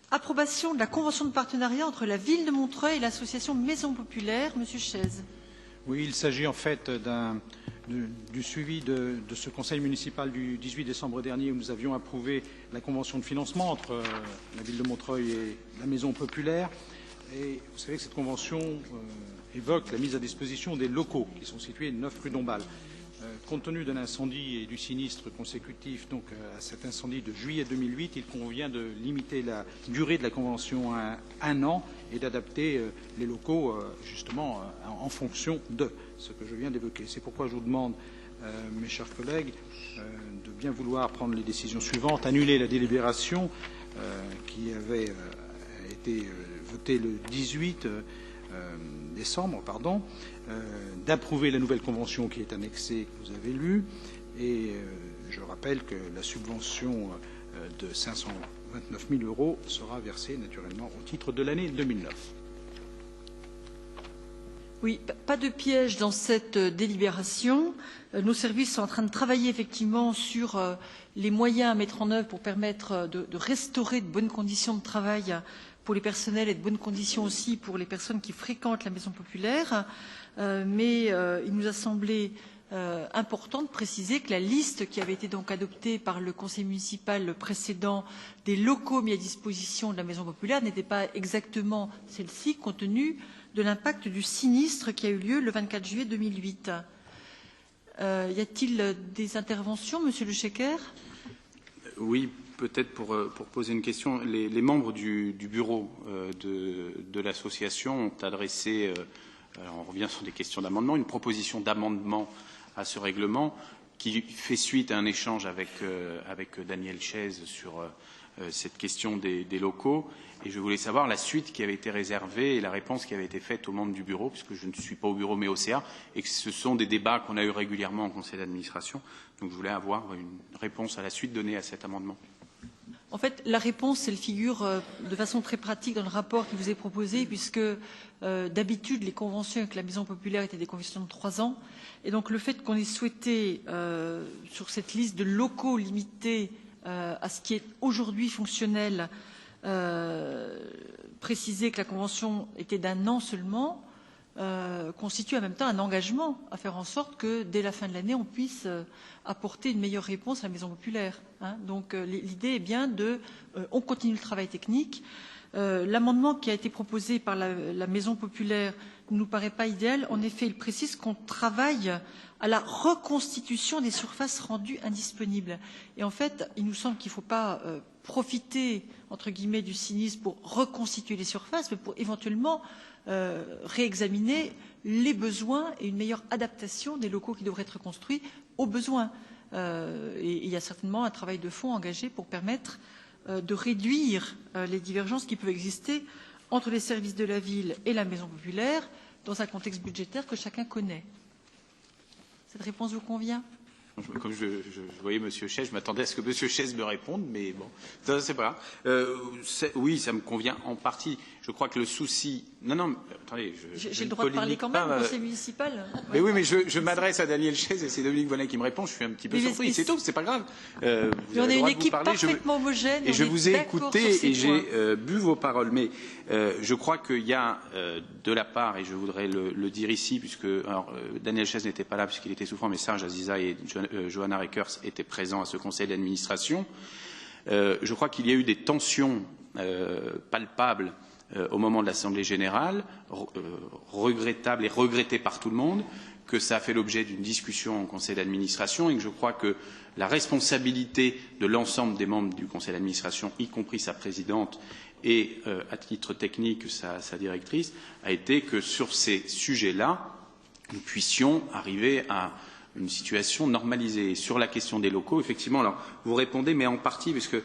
Approbation de la convention de partenariat entre la ville de Montreuil et l'association Maison Populaire. Monsieur Chaise. Oui, il s'agit en fait du suivi de ce conseil municipal du 18 décembre dernier où nous avions approuvé la convention de financement entre la ville de Montreuil et la Maison Populaire. Et vous savez que cette convention évoque la mise à disposition des locaux qui sont situés 9 rue Dombasle. Compte tenu de l'incendie et du sinistre consécutif donc, à cet incendie de juillet 2008, il convient de limiter la durée de la convention à 1 an et d'adapter les locaux justement en fonction de ce que je viens d'évoquer. C'est pourquoi je vous demande, mes chers collègues, de bien vouloir prendre les décisions suivantes. Annuler la délibération qui avait été votée le 18 décembre, d'approuver la nouvelle convention qui est annexée, que vous avez lue, et je rappelle que la subvention de 529 000 € sera versée naturellement au titre de l'année 2009. Oui, pas de piège dans cette délibération. Nos services sont en train de travailler effectivement sur les moyens à mettre en œuvre pour permettre de restaurer de bonnes conditions de travail pour les personnels et de bonnes conditions aussi pour les personnes qui fréquentent la Maison Populaire. Mais il nous a semblé important de préciser que la liste qui avait été donc adoptée par le conseil municipal précédent des locaux mis à disposition de la Maison Populaire n'était pas exactement celle-ci, compte tenu de l'impact du sinistre qui a eu lieu le 24 juillet 2008. Y a-t-il des interventions, Monsieur Le Checker? Oui, peut-être pour poser une question. Les membres du bureau de l'association ont adressé, alors on revient sur des questions d'amendement, une proposition d'amendement à ce règlement qui fait suite à un échange avec Daniel Chaise sur cette question des locaux. Et je voulais savoir la suite qui avait été réservée et la réponse qui avait été faite aux membres du bureau, puisque je ne suis pas au bureau mais au CA, et que ce sont des débats qu'on a eu régulièrement en conseil d'administration. Donc je voulais avoir une réponse à la suite donnée à cet amendement. En fait, la réponse, elle figure de façon très pratique dans le rapport qui vous est proposé, puisque d'habitude, les conventions avec la Maison Populaire étaient des conventions de 3 ans. Et donc, le fait qu'on ait souhaité, sur cette liste de locaux limités à ce qui est aujourd'hui fonctionnel, préciser que la convention était d'1 an seulement, constitue en même temps un engagement à faire en sorte que, dès la fin de l'année, on puisse apporter une meilleure réponse à la Maison Populaire. Donc l'idée est bien on continue le travail technique. L'amendement qui a été proposé par la Maison Populaire ne nous paraît pas idéal. En effet, il précise qu'on travaille à la reconstitution des surfaces rendues indisponibles. Et en fait, il nous semble qu'il ne faut pas profiter, entre guillemets, du sinistre pour reconstituer les surfaces, mais pour éventuellement réexaminer les besoins et une meilleure adaptation des locaux qui devraient être construits aux besoins. Et il y a certainement un travail de fond engagé pour permettre de réduire les divergences qui peuvent exister entre les services de la ville et la Maison Populaire dans un contexte budgétaire que chacun connaît. Cette réponse vous convient? Comme je voyais M. Chaise, je m'attendais à ce que M. Chaise me réponde, mais bon, ça c'est pas grave. Oui, ça me convient en partie. Je crois que le souci... Non, attendez, j'ai le droit de parler quand même au conseil municipal. Mais oui, mais je m'adresse à Daniel Chaise et c'est Dominique Bonnet qui me répond. Je suis un petit peu surpris. C'est tout, c'est pas grave. Vous avez une équipe parfaitement homogène. Et je vous ai écouté et j'ai bu vos paroles. Mais je crois qu'il y a de la part, et je voudrais le dire ici, puisque Daniel Chaise n'était pas là puisqu'il était souffrant, mais Serge Aziza et Johanna Reckers étaient présents à ce conseil d'administration. Je crois qu'il y a eu des tensions palpables au moment de l'Assemblée générale, regrettables et regrettées par tout le monde, que ça a fait l'objet d'une discussion au conseil d'administration et que je crois que la responsabilité de l'ensemble des membres du conseil d'administration, y compris sa présidente et, à titre technique, sa directrice, a été que sur ces sujets-là, nous puissions arriver à une situation normalisée. Et sur la question des locaux, effectivement, alors vous répondez, mais en partie, parce que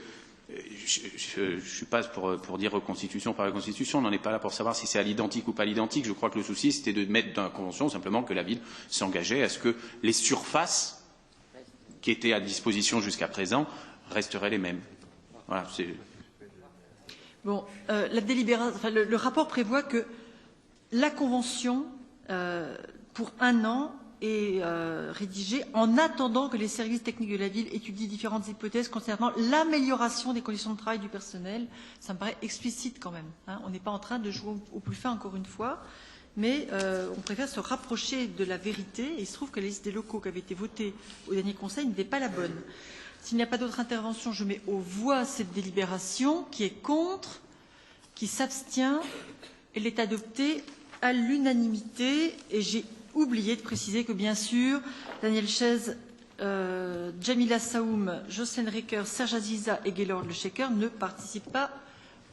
je ne suis pas pour dire reconstitution par reconstitution, on n'en est pas là pour savoir si c'est à l'identique ou pas à l'identique. Je crois que le souci, c'était de mettre dans la convention simplement que la ville s'engageait à ce que les surfaces qui étaient à disposition jusqu'à présent resteraient les mêmes. Voilà, bon, la délibération, le rapport prévoit que la convention, pour 1 an, est rédigé en attendant que les services techniques de la ville étudient différentes hypothèses concernant l'amélioration des conditions de travail du personnel. Ça me paraît explicite quand même. On n'est pas en train de jouer au plus fin encore une fois, mais on préfère se rapprocher de la vérité. Et il se trouve que la liste des locaux qui avait été votée au dernier Conseil n'était pas la bonne. S'il n'y a pas d'autres interventions, je mets aux voix cette délibération. Qui est contre? Qui s'abstient? Elle est adoptée à l'unanimité. Et j'ai oublié de préciser que, bien sûr, Daniel Chaise, Jamila Saoum, Jocelyne Ricker, Serge Aziza et Gaylord Le Checker ne participent pas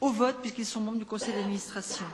au vote puisqu'ils sont membres du conseil d'administration.